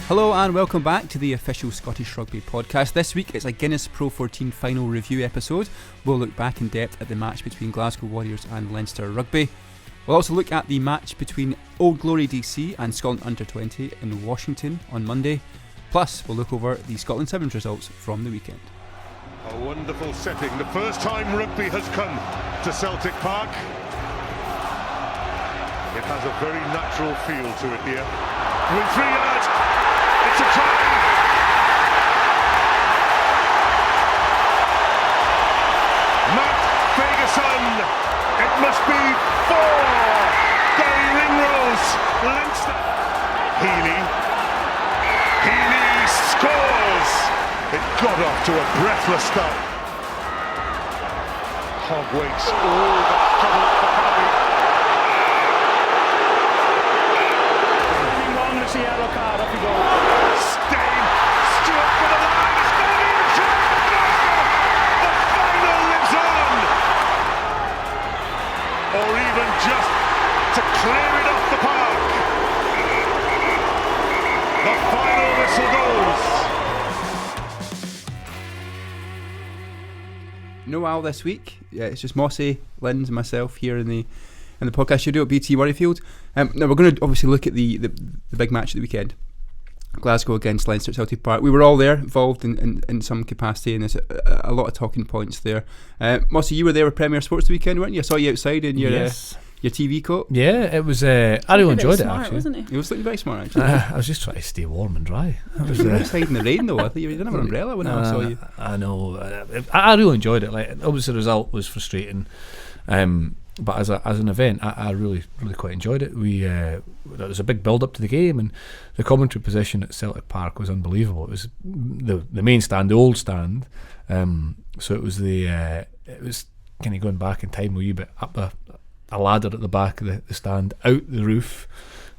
Hello and welcome back to the official Scottish Rugby podcast. This week it's a Guinness PRO14 final review episode. We'll look back in depth at the match between Glasgow Warriors and Leinster Rugby. We'll also look at the match between Old Glory DC and Scotland Under-20 in Washington on Monday. Plus, we'll look over the Scotland Sevens results from the weekend. A wonderful setting. The first time rugby has come to Celtic Park. It has a very natural feel to it here. With 3 yards, it's a try! Matt Ferguson, it must be 4! Gary Ringrose, Leinster. Healy scores! It got off to a breathless start. Hogg waits. Oh, that's trouble for Carby. Long as the yellow card, up he goes. Stein, Stuart for the line. It's going in. The final lives on. Or even just to clear it off the park. The final whistle goes. No Al this week. Yeah, it's just Mossy, Linz and myself here in the podcast studio at BT Murrayfield. Now we're going to obviously look at the big match of the weekend, Glasgow against Leinster at Celtic Park. We were all there, involved in some capacity, and there's a lot of talking points there. Mossy, you were there with Premier Sports the weekend, weren't you? I saw you outside in your TV coat. Yeah, it was. I really enjoyed it actually. Wasn't he? He was looking very smart actually. I was just trying to stay warm and dry. You were outside in the rain though. I think you didn't have an umbrella when I saw you. I know. I really enjoyed it. Like, obviously the result was frustrating, but as an event, I really quite enjoyed it. There was a big build up to the game, and the commentary position at Celtic Park was unbelievable. It was the main stand, the old stand. So it was it was kind of going back in time a wee bit, up a ladder at the back of the stand, out the roof,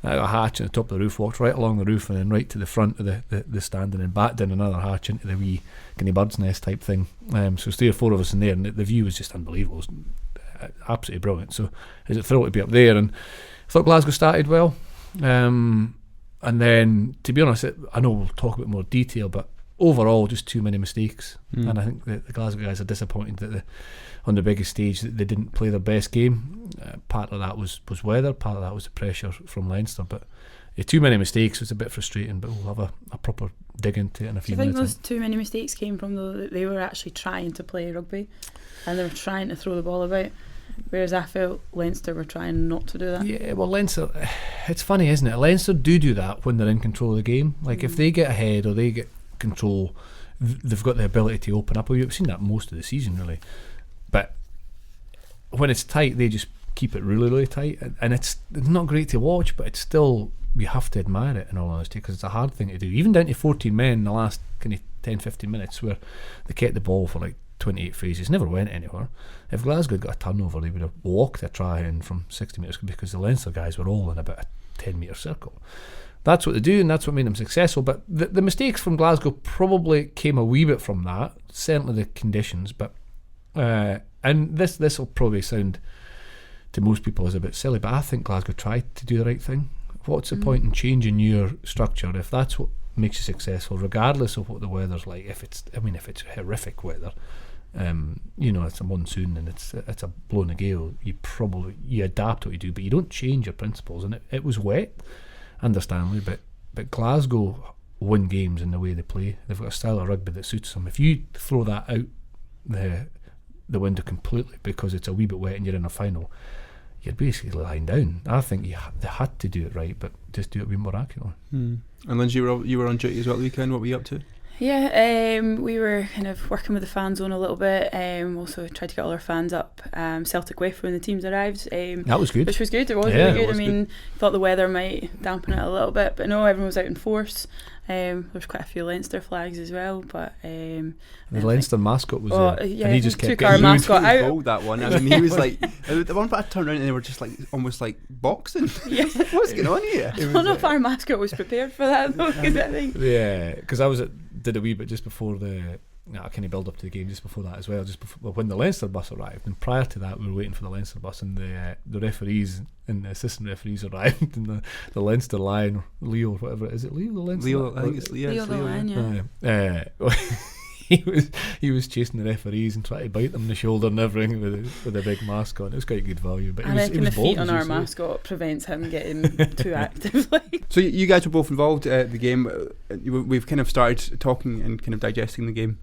a hatch at the top of the roof, walked right along the roof and then right to the front of the stand, and then back down another hatch into the wee kind of bird's nest type thing. So there's 3 or 4 of us in there, and the view was just unbelievable. It was absolutely brilliant. So it was a thrill to be up there, and I thought Glasgow started well. And then, to be honest, I know we'll talk about more detail, but overall just too many mistakes. And I think the Glasgow guys are disappointed that on the biggest stage that they didn't play their best game. Part of that was weather, part of that was the pressure from Leinster, but too many mistakes was a bit frustrating, but we'll have a proper dig into it in a few minutes. Do you think those too many mistakes came from that they were actually trying to play rugby and they were trying to throw the ball about, whereas I felt Leinster were trying not to do that? Yeah, well, Leinster, it's funny, isn't it? Leinster do that when they're in control of the game. Like if they get ahead or they get control, they've got the ability to open up. We've seen that most of the season really, but when it's tight they just keep it really tight, and it's not great to watch, but it's still, you have to admire it in all honesty, because it's a hard thing to do, even down to 14 men in the last kind of 10-15 minutes where they kept the ball for like 28 phases, never went anywhere. If Glasgow had got a turnover, they would have walked a try in from 60 metres, because the Leinster guys were all in about a 10 metre circle. That's what they do, and that's what made them successful. But the mistakes from Glasgow probably came a wee bit from that, certainly the conditions. But and this will probably sound to most people as a bit silly, but I think Glasgow tried to do the right thing. What's the point in changing your structure if that's what makes you successful, regardless of what the weather's like? If it's horrific weather, it's a monsoon and it's a blowing a gale, you adapt what you do, but you don't change your principles. And it was wet, understandably, but Glasgow win games in the way they play. They've got a style of rugby that suits them. If you throw that out the window completely because it's a wee bit wet and you're in a final, you're basically lying down. I think they had to do it right, but just do it a bit more accurately. And Lindsey, you were on duty as well at the weekend. What were you up to? Yeah, we were kind of working with the fan zone a little bit. Also tried to get all our fans up Celtic way when the teams arrived. That was good. Which was good. It was really good. I mean, thought the weather might dampen it a little bit, but no, everyone was out in force. There was quite a few Leinster flags as well, but the Leinster mascot was there, and he just kept took our mascot out. Bold, that one. I mean, he was like the one. But I turned around and they were just like almost like boxing. Yeah. Like, what's going on here? I don't know if our mascot was prepared for that though. Because I think because I did a wee bit just before the I kind of build up to the game just before that as well. Just before, when the Leinster bus arrived, and prior to that, we were waiting for the Leinster bus, and the referees and the assistant referees arrived, and the Leinster Lion, or Leo, or whatever, is it Leo the Leinster? Leo, I think it's Leo. Leo the Lion, yeah. He was chasing the referees and trying to bite them in the shoulder and everything with a big mask on. It was quite good value. But I reckon the feet on our mascot prevents him getting too active. So you guys were both involved at the game. We've kind of started talking and kind of digesting the game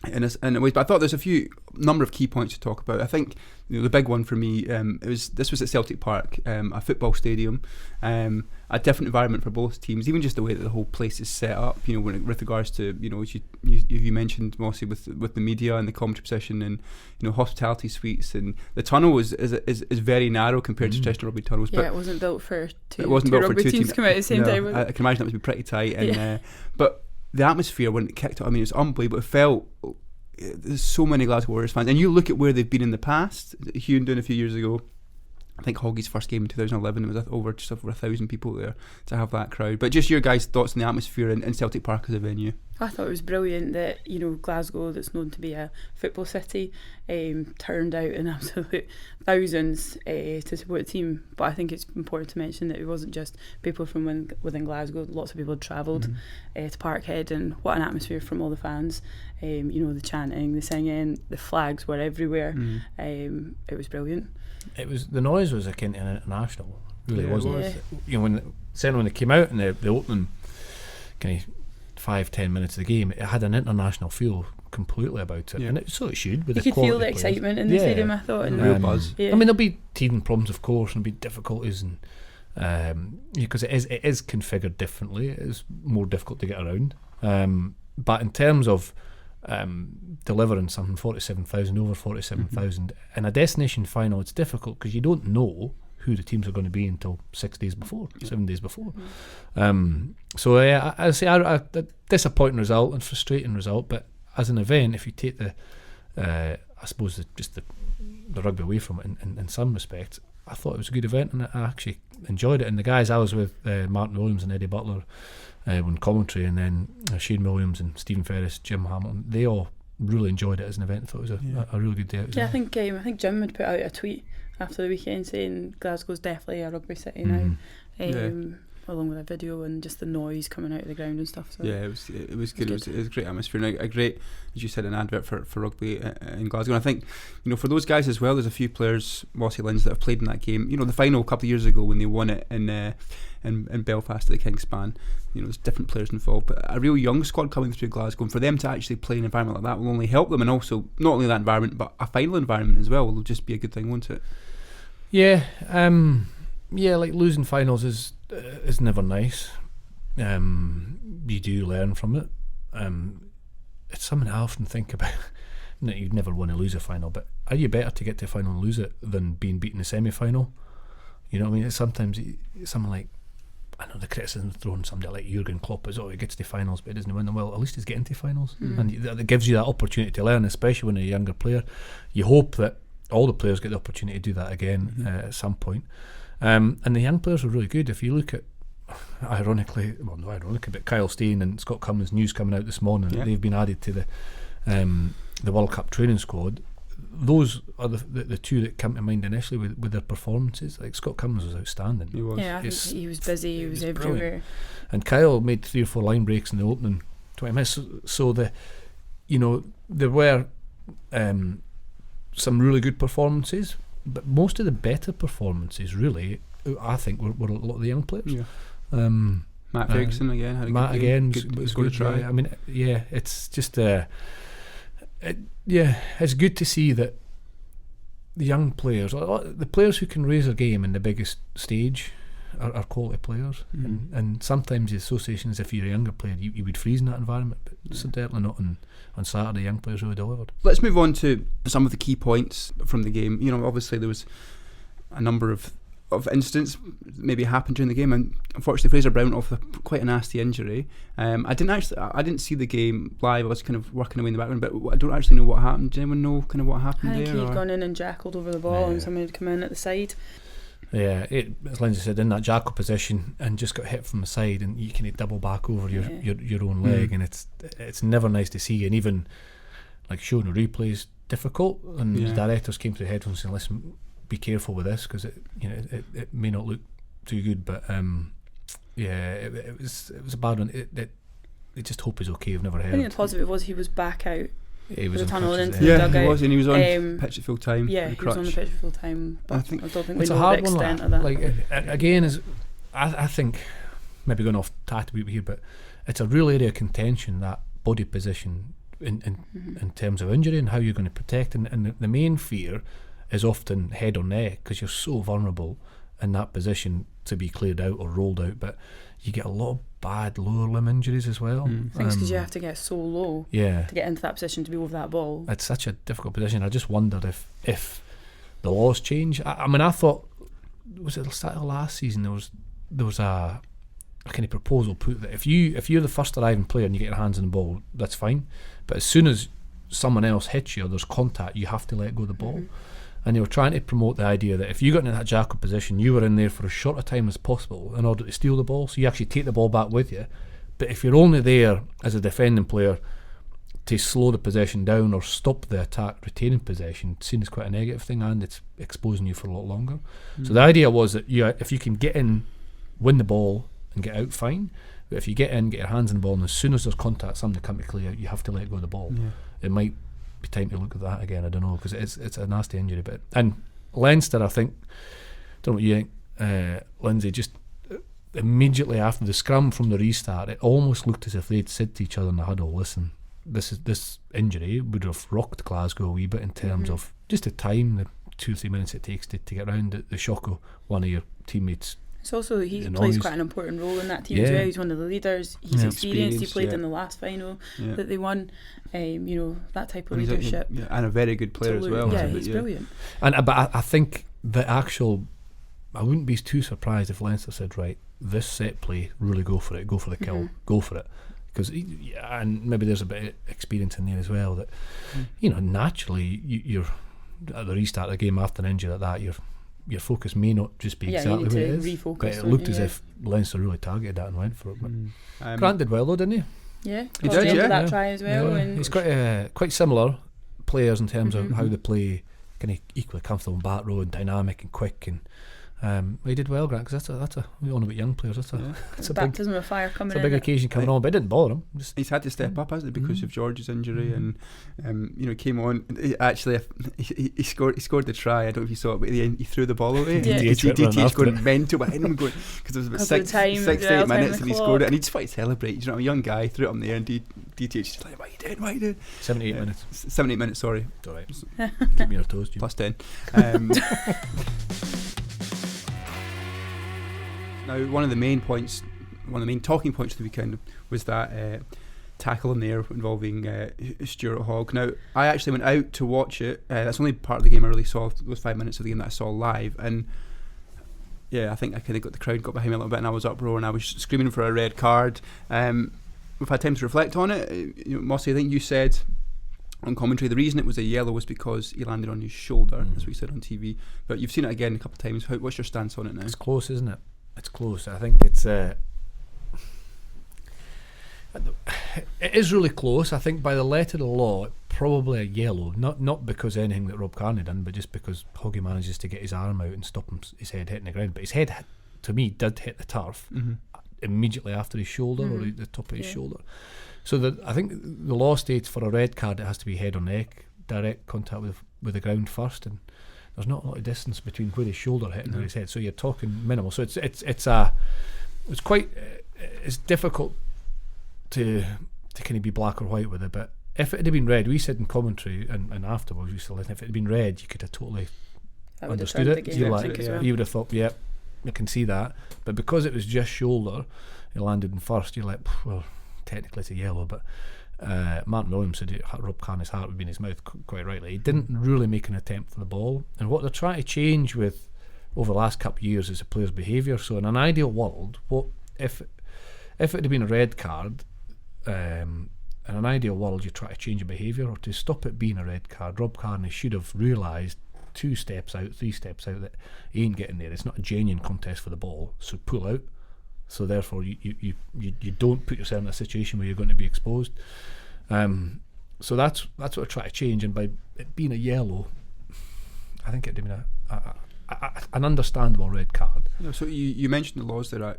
in a way, but I thought there's a number of key points to talk about. I think the big one for me, this was at Celtic Park, a football stadium, a different environment for both teams, even just the way that the whole place is set up, with regards to, you mentioned, Mossy, with the media and the commentary position, and hospitality suites, and the tunnel is very narrow compared to traditional rugby tunnels. Yeah, but it wasn't built for two rugby teams to come out at the same time. I can imagine that would be pretty tight, and but the atmosphere when it kicked off, it was unbelievable. It felt, there's so many Glasgow Warriors fans, and you look at where they've been in the past. Hughenden a few years ago, I think Hoggy's first game in 2011, it was just over 1,000 people there to have that crowd. But just your guys' thoughts on the atmosphere in Celtic Park as a venue. I thought it was brilliant that Glasgow, that's known to be a football city, turned out in absolute thousands to support the team. But I think it's important to mention that it wasn't just people from within Glasgow. Lots of people had travelled to Parkhead, and what an atmosphere from all the fans. The chanting, the singing, the flags were everywhere. It was brilliant. The noise was akin to international, really, wasn't it? Yeah. Certainly when it came out in the opening kind of 5-10 minutes of the game, it had an international feel completely about it, and it should. With you could feel the excitement in the stadium, I thought, and real buzz. I mean, there'll be teething problems, of course, and there'll be difficulties, and because it is configured differently, it is more difficult to get around. But in terms of delivering something 47,000 over 47,000 in a destination final, it's difficult because you don't know who the teams are going to be until 7 days before. So I say a disappointing result and frustrating result, but as an event, if you take I suppose the rugby away from it in some respects, I thought it was a good event, and I actually enjoyed it. And the guys I was with, Martin Williams and Eddie Butler, on commentary, and then Shane Williams and Stephen Ferris, Jim Hamilton, they all really enjoyed it as an event. I thought it was a really good day out. I think Jim had put out a tweet after the weekend saying Glasgow's definitely a rugby city now, along with a video and just the noise coming out of the ground and stuff. So it was good. It was a great atmosphere, and a great, as you said, an advert for rugby in Glasgow. And I think for those guys as well, there's a few players, Mossy, Lindsey, that have played in that game. The final a couple of years ago when they won it in Belfast at the Kingspan, there's different players involved, but a real young squad coming through Glasgow, and for them to actually play in an environment like that will only help them, and also not only that environment but a final environment as well will just be a good thing, won't it? Like losing finals is never nice. You do learn from it. It's something I often think about. You'd never want to lose a final, but are you better to get to a final and lose it than being beaten in the semi-final? You know what I mean? It's sometimes something like, I know the criticism thrown somebody like Jurgen Klopp is, he gets to finals but he doesn't win them. Well, at least he's getting to finals, and that gives you that opportunity to learn, especially when you're a younger player. You hope that all the players get the opportunity to do that again at some point. And the young players were really good. If you look at, ironically, but Kyle Stein and Scott Cummins, news coming out this morning, they've been added to the World Cup training squad. Those are the two that come to mind initially with their performances. Like Scott Cummins was outstanding. He was. Yeah, I think he was busy. He was everywhere. Brilliant. And Kyle made 3 or 4 line breaks in the opening 20 minutes. So there were some really good performances, but most of the better performances, really, I think, were a lot of the young players. Yeah. Matt Ferguson again had a Matt good again game. was good to try. I mean, it's just it's good to see that the young players, the players who can raise their game in the biggest stage, are quality players. And sometimes the association is, if you're a younger player, you would freeze in that environment, but certainly not on Saturday. Young players really delivered. Let's move on to some of the key points from the game. Obviously there was a number of incidents maybe happened during the game, and unfortunately Fraser Brown off quite a nasty injury. I didn't see the game live. I was kind of working away in the background, but I don't actually know what happened. Does anyone know kind of what happened there? I think he'd gone in and jackled over the ball, and somebody had come in at the side. Yeah, as Lindsay said, in that jackal position and just got hit from the side, and you can double back over your own leg, and it's never nice to see. And even like showing the replays difficult, and the directors came to the headphones and said, "Listen, be careful with this because it may not look too good." But it was a bad one. I just hope he's okay. I've never heard. I think the positive was he was back out. He was the tunnel and into the dugout. He was, and he was on pitch at full time. Yeah, he was on the pitch at full time. But I don't think we it's know a hard the extent one. of that. Like again, I think maybe going off tact a bit here, but it's a real area of contention, that body position in terms of injury and how you're going to protect. And the main fear is often head or neck because you're so vulnerable in that position to be cleared out or rolled out. But you get a lot of bad lower limb injuries as well. I think it's because you have to get so low to get into that position to be over that ball. It's such a difficult position. I just wondered if the laws change. I mean, I thought, was it the start of last season, there was a kind of proposal put that if you're the first arriving player and you get your hands on the ball, that's fine. But as soon as someone else hits you or there's contact, you have to let go of the ball. And they were trying to promote the idea that if you got into that jackal position, you were in there for as short a time as possible in order to steal the ball. So you actually take the ball back with you. But if you're only there as a defending player to slow the possession down or stop the attack retaining possession, seen as quite a negative thing, and it's exposing you for a lot longer. So the idea was that if you can get in, win the ball and get out, fine. But if you get in, get your hands on the ball, and as soon as there's contact, somebody come to clear, you have to let go of the ball. It might be time to look at that again. I don't know, because it's a nasty injury. But and Leinster, I think, don't know what you think, Lindsay, just immediately after the scrum from the restart, it almost looked as if they'd said to each other in the huddle, "Listen, this injury would have rocked Glasgow a wee bit in terms of just the time, the 2 or 3 minutes it takes to get around the shock of one of your teammates." It's also, he plays quite an important role in that team as well. He's one of the leaders. He's experienced. He played in the last final that they won. That type of leadership. And a very good player as well. Yeah, he's brilliant. But I think I wouldn't be too surprised if Leinster said, right, this set play, really go for it, go for the kill, go for it. Because and maybe there's a bit of experience in there as well that naturally you're at the restart of the game after an injury like that, your focus may not just be exactly what it is, refocus, but it looked as if Leinster really targeted that and went for it. Grant did well though, didn't he? Yeah, he did. That try as well. And he's quite similar players in terms of how they play, kind of equally comfortable in back row and dynamic and quick, and he did well, Grant, because that's a we all know about young players. That's a baptism of fire coming. It's a big occasion coming on, but it didn't bother him. He's had to step up, hasn't he, because of George's injury, and came on. He scored the try. I don't know if you saw it, but he threw the ball away. DTH going mental behind him, because there was about 6 to 8 minutes, and he scored it, and he just wanted to celebrate. A young guy threw it up in the air, and DTH just like, "What are you doing? 78 minutes. 78 minutes. Sorry. It's all right. Keep me on your toes, Jim. Plus 10. Now, one of the main talking points of the weekend was that tackle in there involving Stuart Hogg. Now, I actually went out to watch it. That's the only part of the game I really saw, those 5 minutes of the game that I saw live. And I think I kind of got the crowd got behind me a little bit, and I was uproaring. I was screaming for a red card. We've had time to reflect on it. Mossy, I think you said on commentary the reason it was a yellow was because he landed on his shoulder. That's what you said on TV. But you've seen it again a couple of times. What's your stance on it now? It's close, isn't it? It's close. I think it's it is really close. I think by the letter of the law, probably a yellow. Not because of anything that Rob Kearney done, but just because Hoggy manages to get his arm out and stop his head hitting the ground. But his head, to me, did hit the turf immediately after his shoulder or the top of his shoulder. So I think the law states for a red card it has to be head or neck, direct contact with the ground first, and there's not a lot of distance between where his shoulder hit and where his head, so you're talking minimal. So it's difficult to kind of be black or white with it. But if it had been red, we said in commentary and afterwards, we said, if it had been red, you could have totally understood it. You would have thought, I can see that. But because it was just shoulder, he landed in first. You're like, well, technically it's a yellow, but. Martin Williams said Rob Kearney's heart would be in his mouth, quite rightly. He didn't really make an attempt for the ball, and what they're trying to change with over the last couple of years is the player's behaviour. So in an ideal world, what if it had been a red card, in an ideal world you try to change your behaviour or to stop it being a red card. Rob Kearney should have realised 2 steps out, 3 steps out, that he ain't getting there. It's not a genuine contest for the ball, so pull out. So therefore you don't put yourself in a situation where you're going to be exposed. So that's what I try to change, and by it being a yellow, I think it'd been an understandable red card. No, so you mentioned the laws that are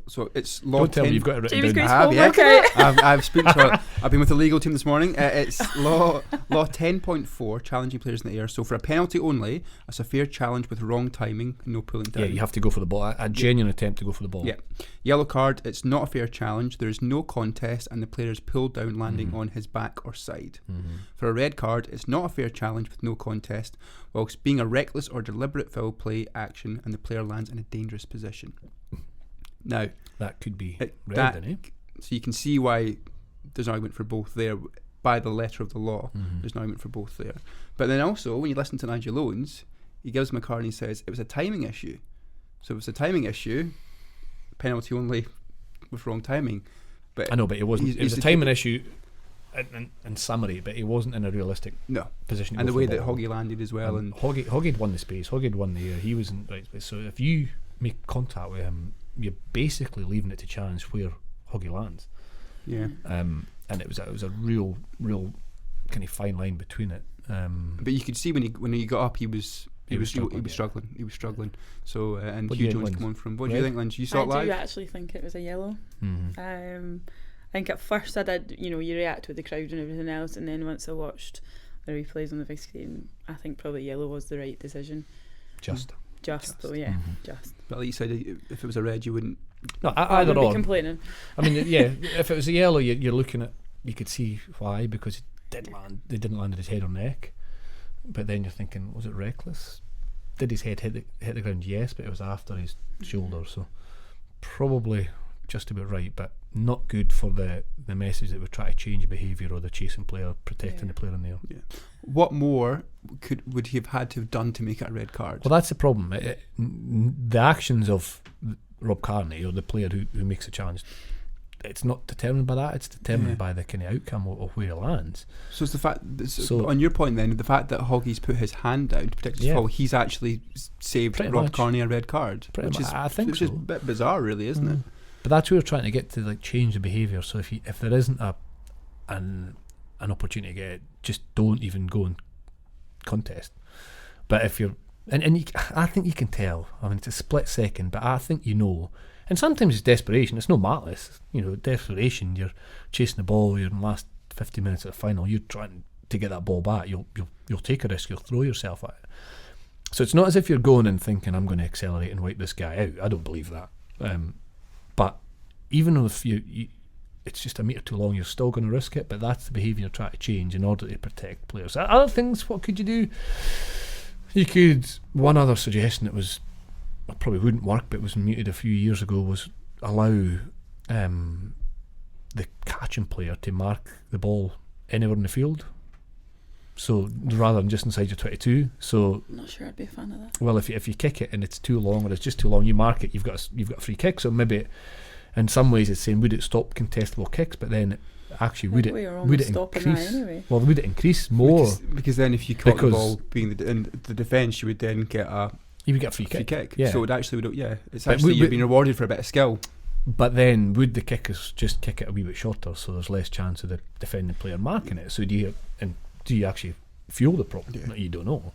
so it's law. Don't tell 10. me you've got it written Jamie's down. Grace I have, yeah. homework out. I've spoken to I've been with the legal team this morning. It's law 10.4, challenging players in the air. So for a penalty only, it's a fair challenge with wrong timing, no pulling down. Yeah, you have to go for the ball. A genuine attempt to go for the ball. Yeah. Yellow card, it's not a fair challenge. There is no contest and the player is pulled down, landing on his back or side. For a red card, it's not a fair challenge with no contest, whilst being a reckless or deliberate foul play action and the player lands in a dangerous position. Now, That could be red, that, isn't it? so you can see why there's an argument for both there. By the letter of the law, there's an argument for both there. But then also, when you listen to Nigel Owens, he gives him a card and he says it was a timing issue. So if it's a timing issue, penalty only with wrong timing. But I know, but it wasn't. he's- It was a he's timing issue in summary, but he wasn't in a realistic no, position to and go the for way the that ball. Hoggy landed as well, and Hoggy'd won the space. Hoggy'd won the air. He was in right space. So if you make contact with him, you're basically leaving it to chance where Hoggy lands. yeah. And it was a real kind of fine line between it. But you could see when he got up, he was struggling, yeah. struggling. He was struggling. So and What do Hugh you Jones think, come on from. What do Red? you think, Lynch? You saw it I live? do actually think it was a yellow. Mhm. I think at first I did, you react with the crowd and everything else, and then once I watched the replays on the big screen, I think probably yellow was the right decision. Just. Though, yeah, just. But like you said, if it was a red, you wouldn't. No, I either would be or. complaining. I mean, yeah, if it was a yellow, you're looking at, you could see why, because they didn't land at his head or neck. But then you're thinking, was it reckless? Did his head hit the ground? Yes, but it was after his shoulder, so probably just about right, but not good for the message that we're trying to change behaviour, or the chasing player, protecting the player in the air. Yeah. What more would he have had to have done to make it a red card? Well, that's the problem. The actions of Rob Carney, or the player who makes a challenge, it's not determined by that. It's determined by the kind of outcome of where he lands. So it's the fact. So- on your point, then, the fact that Hoggy's put his hand down to protect his fall, he's actually saved Pretty Rob much. Carney a red card, Pretty which much. is I think which is so. a bit bizarre, really, isn't it? But that's where we're trying to get to, like, change the behaviour. So if there isn't an opportunity to get it, just don't even go and contest. But if you're I think you can tell. I mean, it's a split second, but I think you know. And sometimes it's desperation. It's no malice. Desperation. You're chasing the ball. You're in the last 50 minutes of the final. You're trying to get that ball back. You'll take a risk. You'll throw yourself at it. So it's not as if you're going and thinking, I'm going to accelerate and wipe this guy out. I don't believe that. But even if it's just a metre too long, you're still going to risk it. But that's the behaviour you're trying to change in order to protect players. Other things, what could you do? You could. One other suggestion that was probably wouldn't work, but was mooted a few years ago, was allow the catching player to mark the ball anywhere in the field. So rather than just inside your 22. So I'm not sure I'd be a fan of that. well, if you kick it and it's too long, or it's just too long, you mark it. You've got a free kick. So maybe in some ways it's saying, would it stop contestable kicks? But then actually would We are it almost stopping that increase? anyway. Well, would it increase more? Because then if you caught the Because- ball being in the defence, you would then get a You would get a free free kick. kick. Yeah. So it actually would. Yeah, it's But actually we- you've been rewarded for a bit of skill. But then would the kickers just kick it a wee bit shorter, so there's less chance of the defending player marking it? So do you actually fuel the problem? Yeah. You don't know.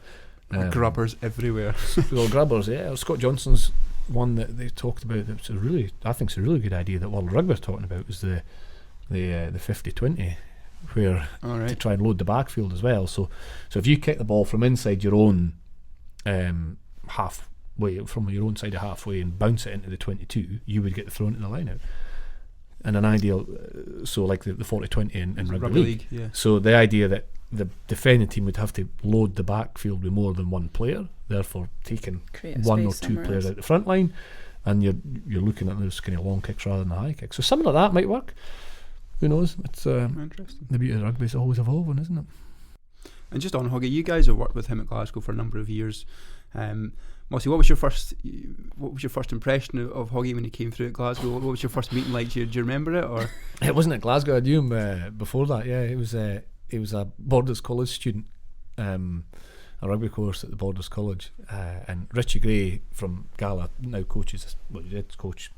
Grubbers everywhere. Well, grubbers, yeah. Scott Johnson's one that they talked about. That's I think it's a really good idea that World Rugby is talking about, is the 50-20, where All to right. try and load the backfield as well. So if you kick the ball from inside your own halfway, from your own side of halfway, and bounce it into the 22, you would get the throw into the line out. And an ideal, so like the 40-20 in rugby league. Yeah. So the idea that the defending team would have to load the backfield with more than one player, therefore taking Create a one or space two somewhere players else. out the front line, and you're looking at those kind of long kicks rather than the high kicks. So something like that might work. Who knows? It's Interesting. the beauty of rugby is always evolving, isn't it? And just on Hoggy, you guys have worked with him at Glasgow for a number of years. Mossy, what was your first impression of Hoggy when he came through at Glasgow? What was your first meeting like? Do you remember it, or? It wasn't at Glasgow. I knew him before that. Yeah, he was a Borders College student, and a rugby course at the Borders College, and Richie Gray from Gala now coaches. Well, he did coach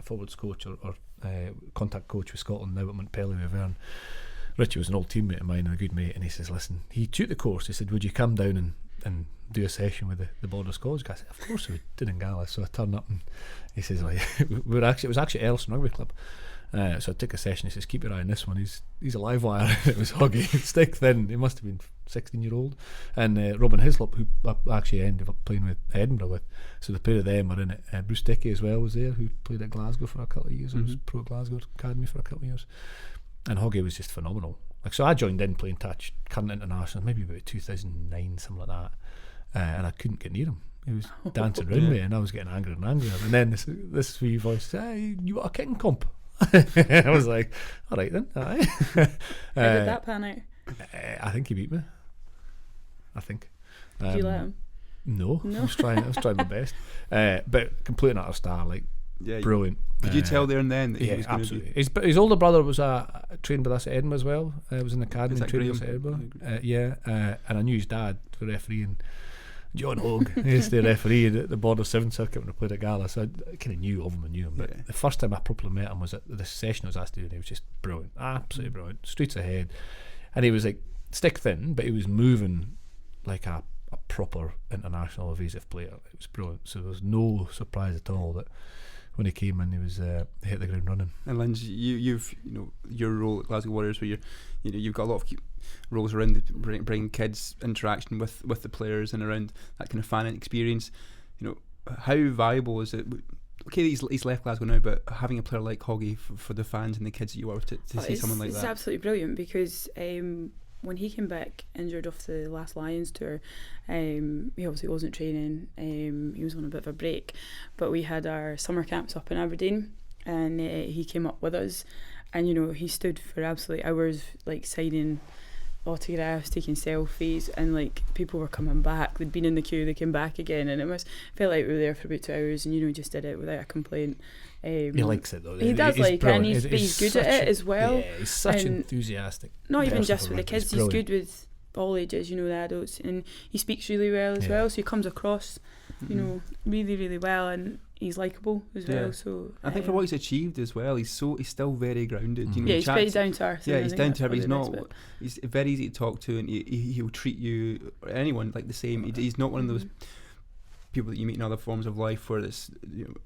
forwards coach or contact coach with Scotland now at Montpellier with Verne. Richie was an old teammate of mine and a good mate, and he says, listen, he took the course. He said, would you come down and do a session with the Borders College guys? I said, of course we did in Gala. So I turned up and he says, like, it was actually Ellison Rugby Club. So I took a session. He says, keep your eye on this one. He's a live wire. It was Hoggy, stick thin. He must have been 16-year-old. And Robin Hislop, who I actually ended up playing with Edinburgh with. So the pair of them are in it. Bruce Dickey as well was there, who played at Glasgow for a couple of years. He was pro at Glasgow Academy for a couple of years. And Hoggy was just phenomenal. Like, so I joined in playing touch, current international, maybe about 2009, something like that. And I couldn't get near him. He was dancing around me, and I was getting angrier and angrier. And then this wee voice said, hey, you got a kicking comp? I was like, all right then. Aye. How did that pan out? I think he beat me. I think. Did you let him? No. I was trying my best. But complete and utter star, like, brilliant. Could you tell there and then that he was going absolutely. to be? His older brother was trained with us at Edinburgh as well. Was in the academy Is and that trained with us at Edinburgh. And I knew his dad for refereeing. John Hogg is the referee at the Border 7 circuit when I played at Gala, so I kind of knew of him. But the first time I properly met him was at the session I was asked to do, and he was just brilliant, absolutely brilliant, streets ahead. And he was like stick thin, but he was moving like a proper international evasive player. It was brilliant, so there was no surprise at all that when he came in, he was hit the ground running. And Lindsey, you've your role at Glasgow Warriors, where you've got a lot of roles around bringing kids interaction with the players and around that kind of fan experience. How valuable is it? Okay, he's left Glasgow now, but having a player like Hoggy for the fans and the kids that you are to see someone like that. It's absolutely brilliant because when he came back injured off the last Lions tour, he obviously wasn't training. He was on a bit of a break, but we had our summer camps up in Aberdeen, and he came up with us, and he stood for absolutely hours, like signing autographs, taking selfies, and like people were coming back. They'd been in the queue, they came back again, and felt like we were there for about 2 hours, and just did it without a complaint. He likes it though. He does like, and he's good at it as well. Yeah, he's such enthusiastic. Not even just with the kids, he's good with all ages, the adults, and he speaks really well as well. So he comes across, really, really well, and he's likeable as well. So I think for what he's achieved as well, he's still very grounded. He's very down to earth. Yeah, he's down to earth. He's very easy to talk to, and he'll treat you or anyone like the same. He's not one of those people that you meet in other forms of life where there's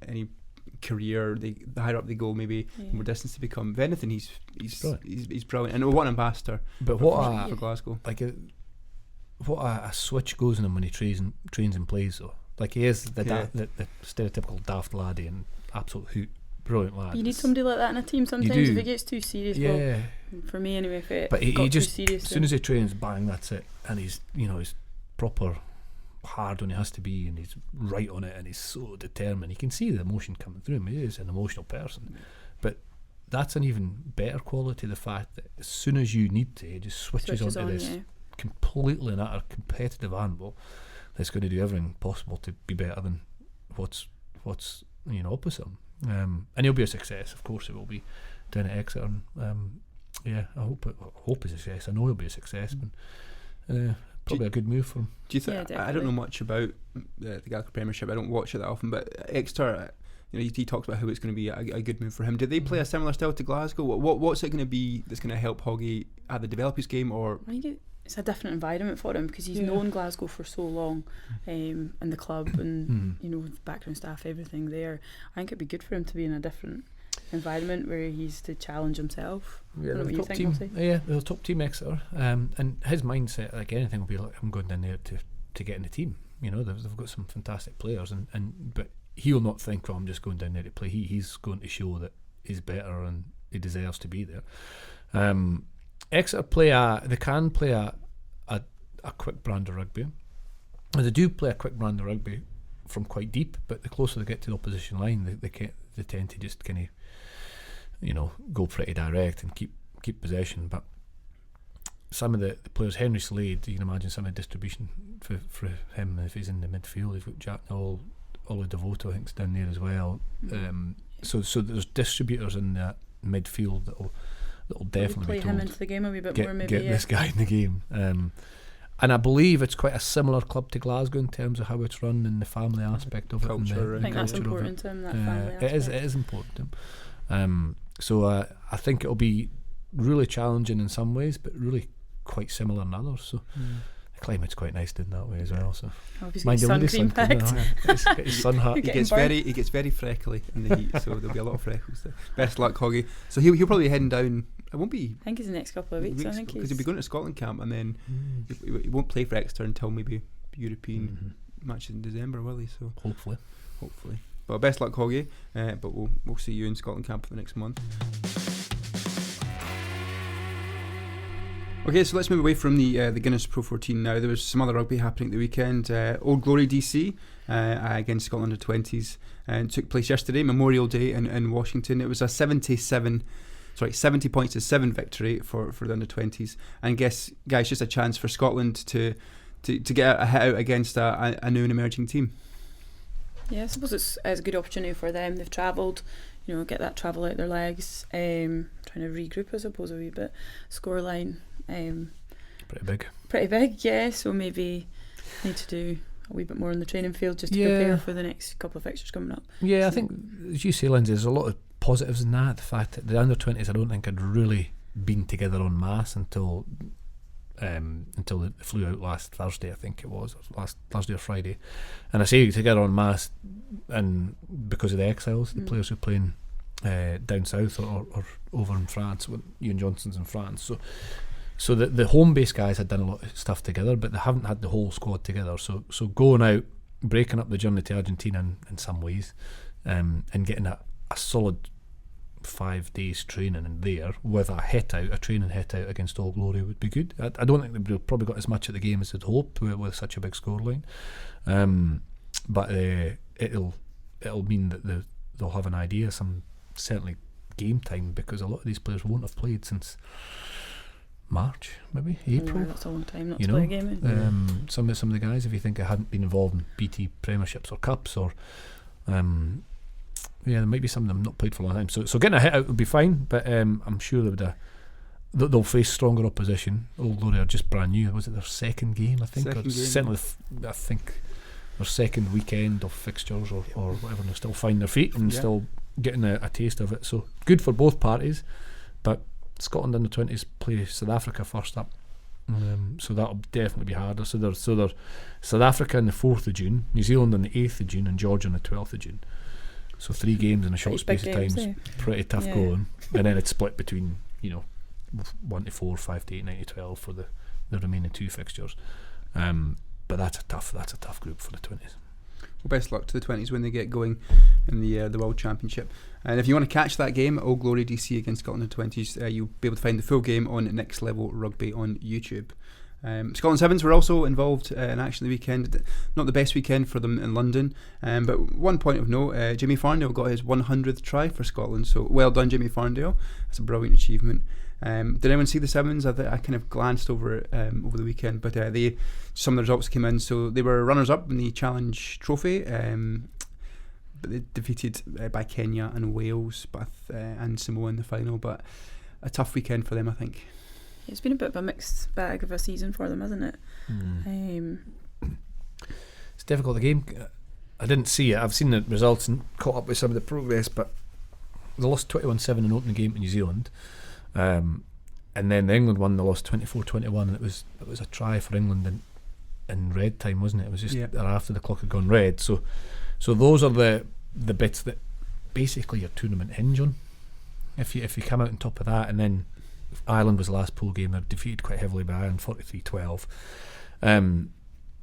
any career, the higher up they go, maybe the more distance to become. If anything, he's brilliant, and what an ambassador. But for Glasgow, what a switch goes in him when he trains and plays though. Like, he is the stereotypical daft laddie and absolute hoot, brilliant lad. You need somebody like that in a team sometimes if it gets too serious. Well, for me anyway, if it got too serious, as soon as he trains, bang, that's it. And he's he's proper hard when he has to be, and he's right on it, and he's so determined. You can see the emotion coming through him. He is an emotional person, but that's an even better quality, the fact that as soon as you need to, he just switches onto this completely and utter competitive animal that's going to do everything possible to be better than what's opposite him. And he'll be a success, of course. It will be down at Exeter. I hope he's a success. I know he'll be a success, but probably a good move for him. Do you think? I don't know much about the Glasgow Premiership. I don't watch it that often, but Exeter, he talks about how it's going to be a good move for him. Did they play a similar style to Glasgow? What's it going to be that's going to help Hoggy either develop his game or? I think it's a different environment for him because he's known Glasgow for so long, and the club and background staff, everything there. I think it'd be good for him to be in a different environment where he's to challenge himself. Yeah, they're top team. Yeah, they're the top team, Exeter, and his mindset, like anything, will be like, I'm going down there to get in the team. They've got some fantastic players, but he'll not think, I'm just going down there to play. He's going to show that he's better and he deserves to be there. Exeter they can play a quick brand of rugby. They do play a quick brand of rugby from quite deep, but the closer they get to the opposition line, they tend to just kind of go pretty direct and keep possession. But some of the players, Henry Slade, you can imagine some of the distribution for him if he's in the midfield. He's got Jack Noel, Ollie Devoto, I think, is down there as well. So there's distributors in that midfield that'll definitely play him into the game a wee bit more. Maybe get this guy in the game. And I believe it's quite a similar club to Glasgow in terms of how it's run and the family aspect of Culture, it. And right. I think that's culture of important it. to him, that family aspect. It is important to him. So I think it'll be really challenging in some ways, but really quite similar in others. So the climate's quite nice in that way as well. So Obviously, his sun cream packed. Get his sun hat. He Getting gets very freckly in the heat, so there'll be a lot of freckles there. Best luck, Hoggy. So he'll probably be heading down. It won't be. I think it's the next couple of weeks. I think because he'll be going to Scotland camp, and then he won't play for Exeter until maybe European matches in December, will he? So hopefully. But best luck, Hoggy. But we'll see you in Scotland camp for the next month. Okay, so let's move away from the Guinness PRO14 now. There was some other rugby happening at the weekend. Old Glory DC against Scotland U20s and took place yesterday, Memorial Day in Washington. It was a 70 points to 7 victory for the under-20s. And guys, just a chance for Scotland to get a hit out against a new and emerging team. Yeah, I suppose it's a good opportunity for them. They've travelled, get that travel out their legs. Trying to regroup, I suppose, a wee bit. Scoreline. Pretty big, yeah. So maybe need to do a wee bit more in the training field just to prepare for the next couple of fixtures coming up. Yeah, so I think, as you say, Lindsay, there's a lot of positives in that. The fact that the under-20s, I don't think had really been together en masse until they flew out last Thursday, I think it was, last Thursday or Friday. And I say together en masse, and because of the exiles, the players who are playing down south or over in France, with Ian Johnson's in France. So the home base guys had done a lot of stuff together, but they haven't had the whole squad together. So going out, breaking up the journey to Argentina in some ways, and getting a solid 5 days training in there with a training hit out against Old Glory would be good. I don't think they've probably got as much at the game as they'd hoped with such a big scoreline, but it'll mean that they'll have an idea, some certainly game time, because a lot of these players won't have played since March, maybe April. That's a long time not to play a game. Some of the guys, if you think, they hadn't been involved in BT Premierships or Cups, or there might be some of them not played for a long time. So getting a hit out would be fine, but I'm sure they'll face stronger opposition. Old Glory are just brand new. Was it their second game? I think, certainly I think their second weekend of fixtures or whatever. And they're still finding their feet and still getting a taste of it. So good for both parties, but Scotland under 20s play South Africa first up, so that'll definitely be harder. So they're South Africa on the 4th of June, New Zealand on the 8th of June, and Georgia on the 12th of June. So 3 games in a short space of time. Pretty tough going, and then it's split between 1 to 4, 5 to 8, 9 to 12 for the remaining 2 fixtures. But that's a tough group for the 20s. Well, best luck to the 20s when they get going in the World Championship. And if you want to catch that game, Old Glory DC against Scotland U20s, you'll be able to find the full game on Next Level Rugby on YouTube. Scotland Sevens were also involved in action the weekend. Not the best weekend for them in London, but one point of note, Jimmy Farndale got his 100th try for Scotland, so well done, Jimmy Farndale. That's a brilliant achievement. Did anyone see the Sevens? I kind of glanced over it over the weekend, but some of the results came in. So they were runners-up in the Challenge Trophy, but they defeated by Kenya and Wales and Samoa in the final, but a tough weekend for them, I think. It's been a bit of a mixed bag of a season for them, hasn't it? It's difficult, the game. I didn't see it. I've seen the results and caught up with some of the progress, but they lost 21-7 in opening game to New Zealand. And then the England one, they lost 24-21, and it was a try for England in red time, wasn't it? It was just after the clock had gone red. So those are the bits that basically your tournament hinge on. If you come out on top of that, and then Ireland was the last pool game, they're defeated quite heavily by Ireland, 43-12.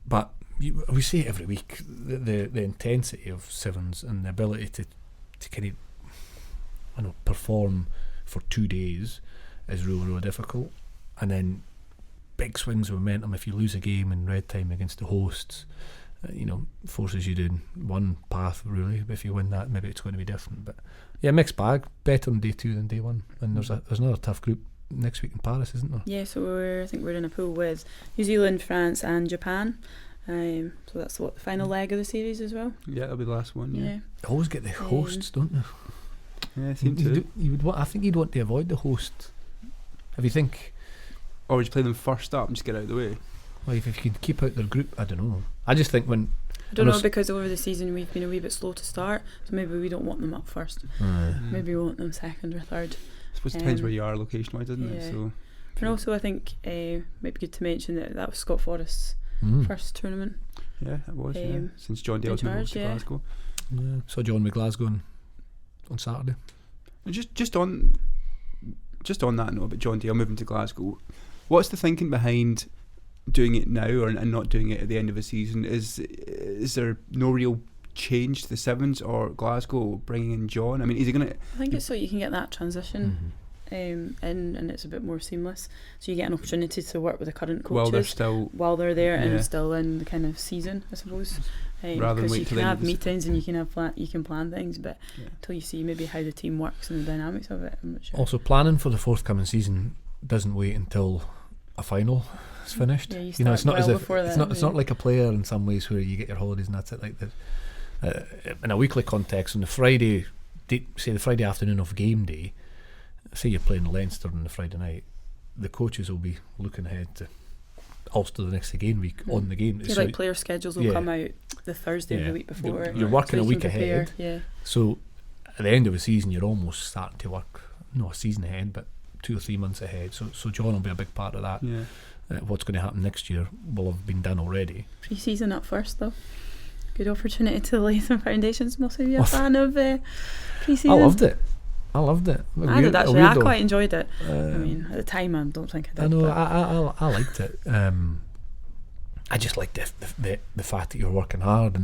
But we see it every week, the intensity of Sevens and the ability to kind of perform for 2 days is really, really difficult. And then big swings of momentum. If you lose a game in red time against the hosts, forces you down one path, really. If you win that, maybe it's going to be different. But mixed bag. Better on day 2 than day 1. And there's another tough group next week in Paris, isn't there? Yeah, so I think we're in a pool with New Zealand, France and Japan. So that's the final leg of the series as well. Yeah, that'll be the last one. Yeah. They always get the hosts, don't they? Yeah, seem to. I think you'd want to avoid the host. If you think, or would you play them first up and just get out of the way? Like if you can keep out their group, I don't know. I just think when I don't know, because over the season we've been a wee bit slow to start, so maybe we don't want them up first. Maybe we want them second or third. I suppose it depends where you are location wise, doesn't it? So, and also I think maybe good to mention that was Scott Forrest's first tournament. Yeah, it was. Since John Dale's moved to Glasgow. Yeah, saw John with Glasgow on Saturday. And just on that note about John Dale moving to Glasgow, what's the thinking behind doing it now and not doing it at the end of the season? Is there no real change to the Sevens or Glasgow bringing in John? I mean, is he going to... I think it's so you can get that transition in, and it's a bit more seamless. So you get an opportunity to work with the current coaches while they're there and still in the kind of season, I suppose. Rather than wait you till can have meetings and you can plan things, but until you see maybe how the team works and the dynamics of it, I'm not sure. Also, planning for the forthcoming season doesn't wait until a final is finished. Yeah, you know, it's not well as if it's not like a player in some ways where you get your holidays and that's it. Like in a weekly context, on the Friday, say the Friday afternoon of game day, say you're playing Leinster on the Friday night, the coaches will be looking ahead to Ulster the next game week on the game. So like player schedules will come out the Thursday of the week before. You're working a week ahead. Yeah. So at the end of the season, you're almost starting to work, not a season ahead, but 2 or 3 months ahead. So John will be a big part of that. Yeah. What's going to happen next year will have been done already. Pre-season up first though. Good opportunity to lay some foundations. Must be a fan of pre-season. I loved it. I did actually. I quite enjoyed it. I mean, at the time, I don't think I did. I know. I liked it. I just liked the fact that you're working hard,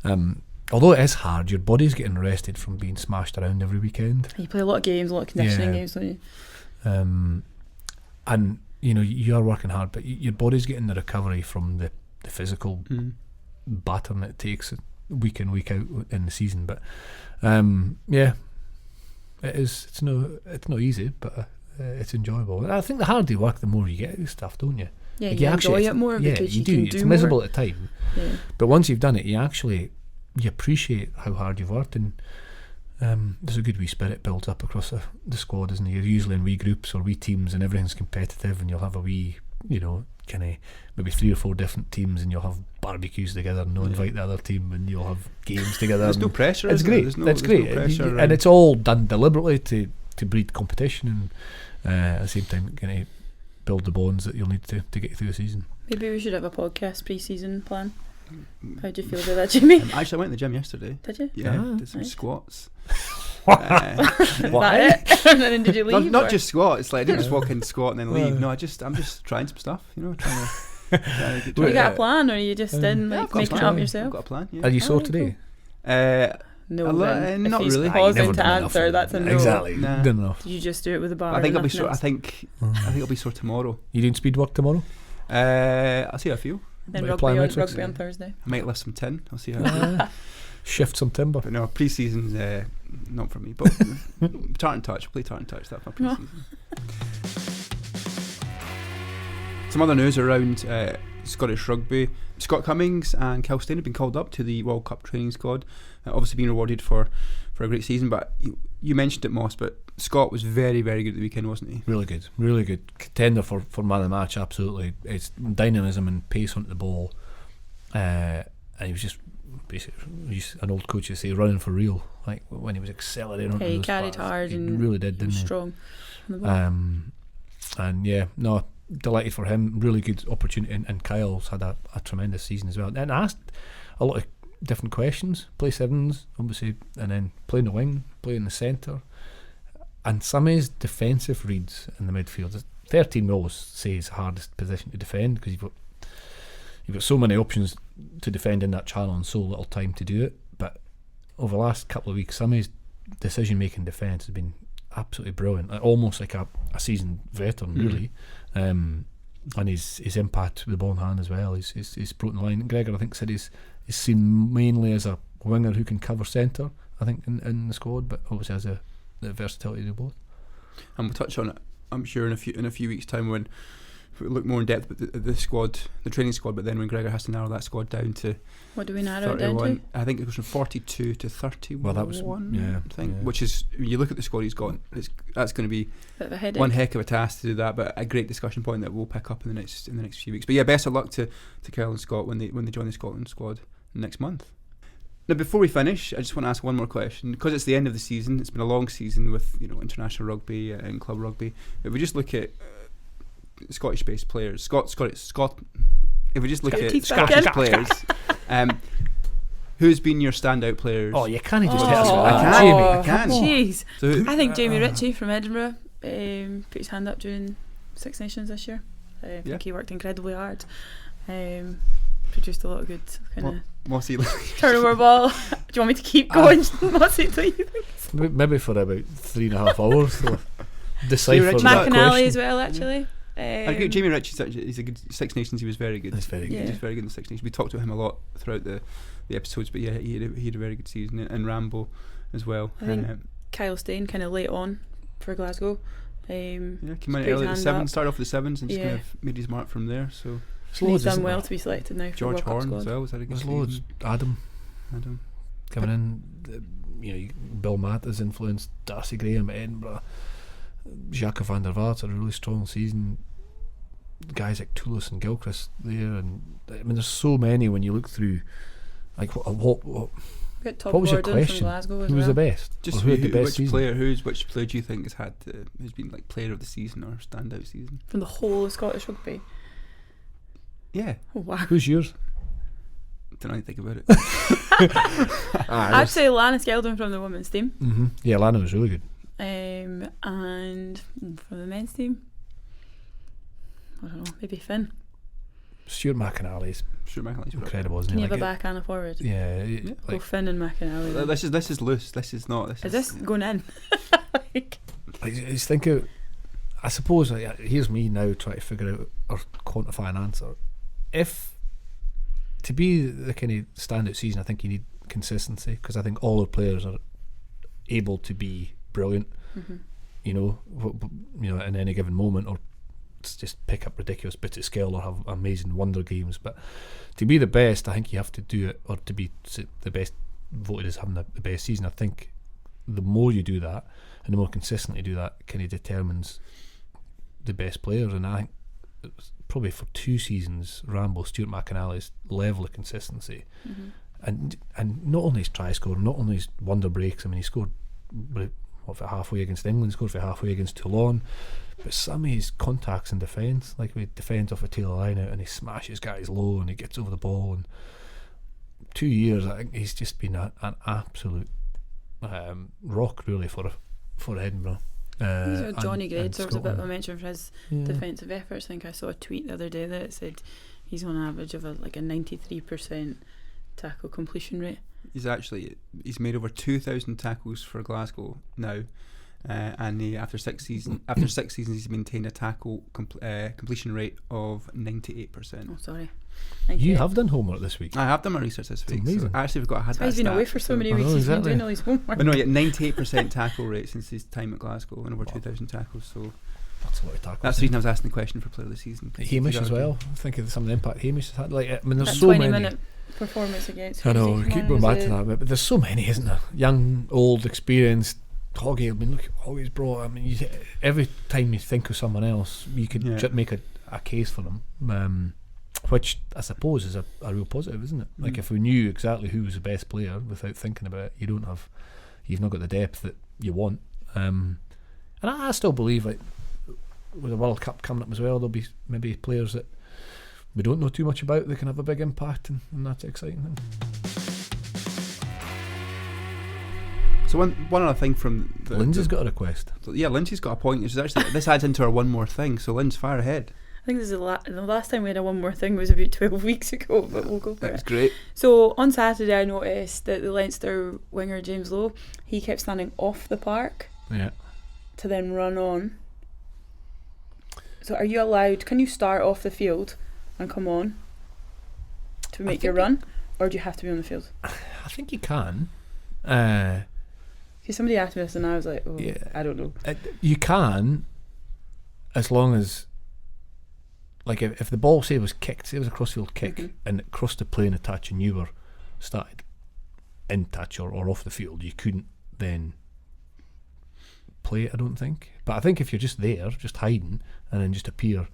and although it is hard, your body's getting rested from being smashed around every weekend. You play a lot of games, a lot of conditioning games, don't you? And you know you are working hard, but your body's getting the recovery from the physical battering it takes week in week out in the season. But it is. It's no easy, but it's enjoyable. And I think the harder you work, the more you get out of stuff, don't you? Yeah, like you enjoy it more because you do. It's miserable more at the time, yeah. But once you've done it, you appreciate how hard you've worked, and there's a good wee spirit built up across the squad, isn't it? You're usually in wee groups or wee teams, and everything's competitive, and you'll have a wee, kind of maybe 3 or 4 different teams, and you'll have barbecues together and invite the other team, and you'll have games together. There's no pressure. It's great. That's great. No pressure, and it's all done deliberately to breed competition, and at the same time kind of build the bonds that you'll need to get you through the season. Maybe we should have a podcast pre-season plan. How do you feel about that, Jimmy? Actually, I went to the gym yesterday. Did you? Yeah, did some squats. What? That it? And then did you leave? Not just squats. Like I didn't just walk in, squat, and then leave. No, I'm just trying some stuff. Trying to you got a plan, or are you just in making it up yourself? I've got a plan. Yeah. Are you sore today? No, not if he's really. pausing to answer, that's a no. Exactly. Nah. Didn't know. Did you just do it with a bar? I think I'll be sore. I think I'll be sore tomorrow. You doing speed work tomorrow? I'll see how I feel. Then rugby on Thursday. I might lift some tin. I'll see how I feel. Shift some timber. But no, pre-season's not for me. But Tartan Touch, play Tartan Touch. That's my pre-season. Some other news around Scottish rugby. Scott Cummings and Kilstain have been called up to the World Cup training squad. Obviously being rewarded for a great season. But you mentioned it, Moss, but Scott was very, very good at the weekend, wasn't he? Really good. Contender for man of the match, absolutely. It's dynamism and pace onto the ball. And he was just basically, an old coach would say, running for real. Like when he was accelerating onto he those carried paths, hard, he and really did, didn't he? Strong on the ball. And yeah, no, delighted for him. Really good opportunity, and Kyle's had a tremendous season as well. And asked a lot of different questions. Play sevens, obviously, and then play in the wing, play in the centre, and some of his defensive reads in the midfield. 13 we always say is the hardest position to defend because you've got so many options to defend in that channel and so little time to do it. But over the last couple of weeks, some of his decision-making defence has been absolutely brilliant, almost like a seasoned veteran, really. And his impact with the ball in hand as well. He's broken the line. Gregor, I think, said he's seen mainly as a winger who can cover centre, I think, in the squad, but obviously has the versatility to do both. And we'll touch on it, I'm sure, in a few weeks' time when look more in depth at the squad, the training squad, but then when Gregor has to narrow that squad down to What do we narrow it down 31, to? I think it was from 42 to 31. Well, that was I think, which is, when you look at the squad he's got, that's going to be Bit of a headache. one heck of a task to do that, but a great discussion point that we'll pick up in the next few weeks. But yeah, best of luck to Kyle and Scott when they join the Scotland squad next month. Now, before we finish, I just want to ask one more question, because it's the end of the season. It's been a long season with international rugby and club rugby. If we just look at Scottish-based players, if we just look at Scottish players, who's been your standout players? Oh, you can't just hit us with I that. can. Jamie, I can. Jeez. So, I think Jamie Ritchie from Edinburgh put his hand up during Six Nations this year. I think he worked incredibly hard. Produced a lot of good kind of Mossy, turnover ball. Do you want me to keep going, Mossy? Do you think? Maybe for about 3.5 hours. So decipher Ritchie- that McAnally question. as well, actually. I agree. Jamie Ritchie, he's a good Six Nations. He was very good. That's very good. He was very good in the Six Nations. We talked about him a lot throughout the episodes, but yeah, he had a very good season, and Rambo as well. I think Kyle Stein kind of late on for Glasgow. Came in put his early at the hand sevens, up. started off with the sevens, and just Yeah. kind of made his mark from there. So He's done well to be selected now for George World Cup Horn squad. as well. Was that a good There's loads. season? Adam Adam. coming in. Bill Matt has influenced Darcy Graham at Edinburgh. Jacques van der Vaart had a really strong season. Guys like Toulouse and Gilchrist there, and I mean, there's so many when you look through. Like what We got Todd what was your Gordon from question? Glasgow as Who was well. the best? Just Or who had the best which season? player do you think has been like player of the season or standout season? From the whole of Scottish rugby. Yeah, Oh wow. Who's yours? don't know anything about it. I'd say Lana Skeldon from the women's team. Mm-hmm. Yeah, Lana was really good. And from the men's team, I don't know, maybe Finn. Stuart McAnally's Sure, McAnally's incredible, isn't Can he? you have a Like, back and a forward? yeah, Go Finn and McAnally. then. This is loose. This is not. Is this going in? Like, I just think of, I suppose, here's me now trying to figure out or quantify an answer. If to be the kind of standout season, I think you need consistency, because I think all our players are able to be brilliant, in any given moment, or just pick up ridiculous bits of skill or have amazing wonder games. But to be the best, I think you have to do it, or to be the best voted as having the best season. I think the more you do that and the more consistently do that, kind of determines the best players. And I think it's probably for 2 seasons, Stuart McAnally's level of consistency, and not only his try score, not only his wonder breaks. I mean, he scored for halfway against England, scored for halfway against Toulon, but some of his contacts in defence, like he defends off a tail line out and he smashes guys low and he gets over the ball. And 2 years, I think he's just been an absolute rock really for Edinburgh. Johnny Gray and deserves a bit of a Scotland. mention for his defensive efforts. I think I saw a tweet the other day that said he's on average of a 93% tackle completion rate. He's made over 2,000 tackles for Glasgow now, and after 6 seasons he's maintained a tackle completion rate of 98%. Oh, sorry. You have done homework this week. I have done my research this week. amazing. So I actually forgot I had that. He's been stat, away for so many I weeks. know, He's been exactly. doing all his homework. But no, yeah, 98% tackle rate since his time at Glasgow, and over 2,000 tackles. So That's a lot of tackles. that's the reason I was asking the question for player of the season. 'Cause Hamish you as gotta well. I think of some of the impact Hamish has had. There's That so 20-minute many. performance against. I know, who's we he? keep going back to that, but there's so many, isn't there? Young, old, experienced. Hoggy, I mean, look at Hoggy's brought. I mean, every time you think of someone else, you could make a case for them, which I suppose is a real positive, isn't it? Like if we knew exactly who was the best player without thinking about it, you've not got the depth that you want. And I still believe, like, with the World Cup coming up as well, there'll be maybe players that we don't know too much about that can have a big impact, and that's exciting. So one other thing from Lindsay's got a request. Yeah, Lindsay's got a point. Which is actually this adds into our one more thing. So Lindsay, fire ahead. I think this is the last time we had a one more thing was about 12 weeks ago, but we'll go for That was it. great. So on Saturday I noticed that the Leinster winger James Lowe, he kept standing off the park Yeah. to then run on. So are you allowed, can you start off the field and come on to make your run, or do you have to be on the field? I think you can. Because somebody asked me this and I was like, oh, Yeah. I don't know. You can, as long as like if the ball, say, was kicked, say it was a crossfield kick, and it crossed the plane of touch, and you were started in touch or off the field, you couldn't then play it, I don't think. But I think if you're just there, just hiding, and then just appear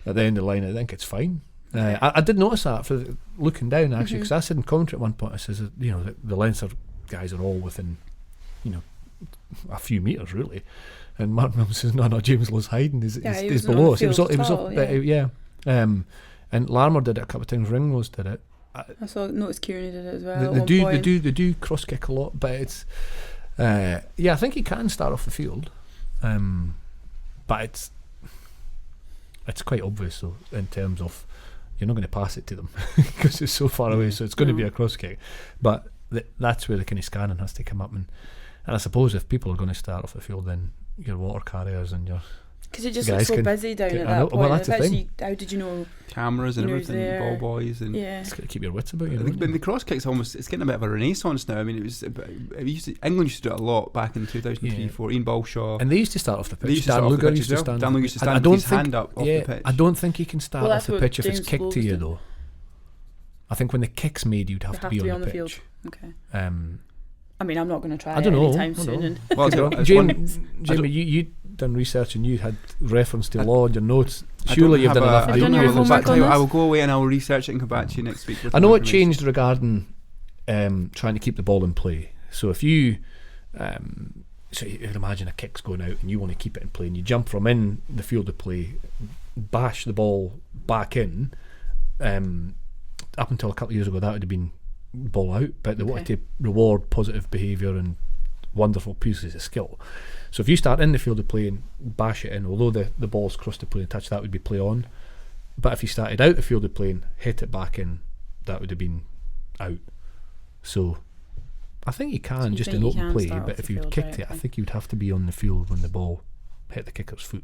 at the end of the line, I think it's fine. I did notice that for looking down, actually, because I said in commentary at one point, I says, you know, the Leinster guys are all within, you know, a few metres really, and Mark Milne says no, James was hiding, he's below us. It was up, yeah. And Larmour did it a couple of times, Ringrose did it. I noticed Kearney did it as well. They do cross kick a lot, but it's I think he can start off the field, but it's quite obvious though, in terms of you're not going to pass it to them because it's so far away, so it's going to be a cross kick. But that's where the kind of scanning has to come up, and I suppose if people are going to start off the field, then your water carriers and your, because it just looks so busy down at that point. Well, that's the thing. How did you know? Cameras and everything, ball boys, and it's got to keep your wits about you. But the cross kicks it's getting a bit of a renaissance now. I mean, England used to do it a lot back in 2003, 14. Balshaw, and they used to start off the pitch. Dan Luger used to stand. with his hand up off the pitch. I don't think he can start off the pitch if it's kicked to you though. I think when the kick's made, you'd have to be on the pitch. Field. Okay. I mean, I'm not going to try I don't it know. anytime soon. Well, Jamie, you done research and you had reference to law in your notes. Surely you've done enough. I will go away and I will research it and come back to you next week. I know it changed regarding trying to keep the ball in play. So if you, so you can imagine a kick's going out and you want to keep it in play, and you jump from in the field of play, bash the ball back in. Up until a couple of years ago, that would have been ball out, but they wanted to reward positive behaviour and wonderful pieces of skill. So if you start in the field of play and bash it in, although the ball's crossed the play and touch, that would be play on. But if you started out the field of play and hit it back in, that would have been out. So I think you can just in open play, but if you kicked it, I think you'd have to be on the field when the ball hit the kicker's foot.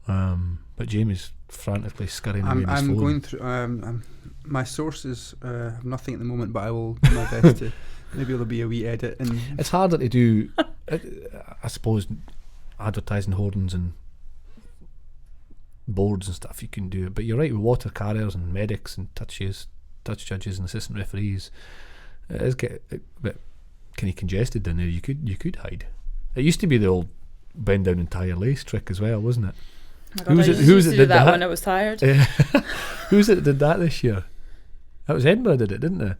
But Jamie's frantically scurrying away. I'm going through. My sources have nothing at the moment, but I will do my best to. Maybe there'll be a wee edit. And it's harder to do, I suppose, advertising hoardings and boards and stuff. You can do it, but you're right with water carriers and medics and touch judges and assistant referees. It is get a bit kind of congested down there. You could hide. It used to be the old bend down and tie your lace trick as well, wasn't it? Who was it that did that when I was tired? Who's it that did that this year? That was Edinburgh did it, didn't they?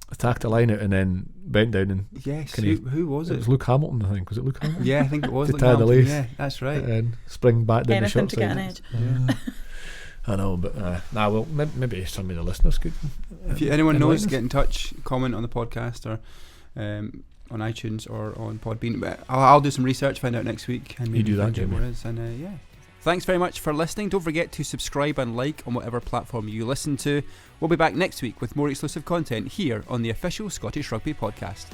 Attacked a line out and then bent down and who was it? It was Luke Hamilton, I think. Was it Luke Hamilton? Yeah, I think it was. To tie the lace. Yeah, that's right. And spring back down the short to get an edge. Yeah. I know, but well, maybe some of the listeners could. If anyone knows, get in touch, comment on the podcast or on iTunes or on Podbean. But I'll do some research, find out next week. And you do that, Jamie. And thanks very much for listening. Don't forget to subscribe and like on whatever platform you listen to. We'll be back next week with more exclusive content here on the official Scottish Rugby podcast.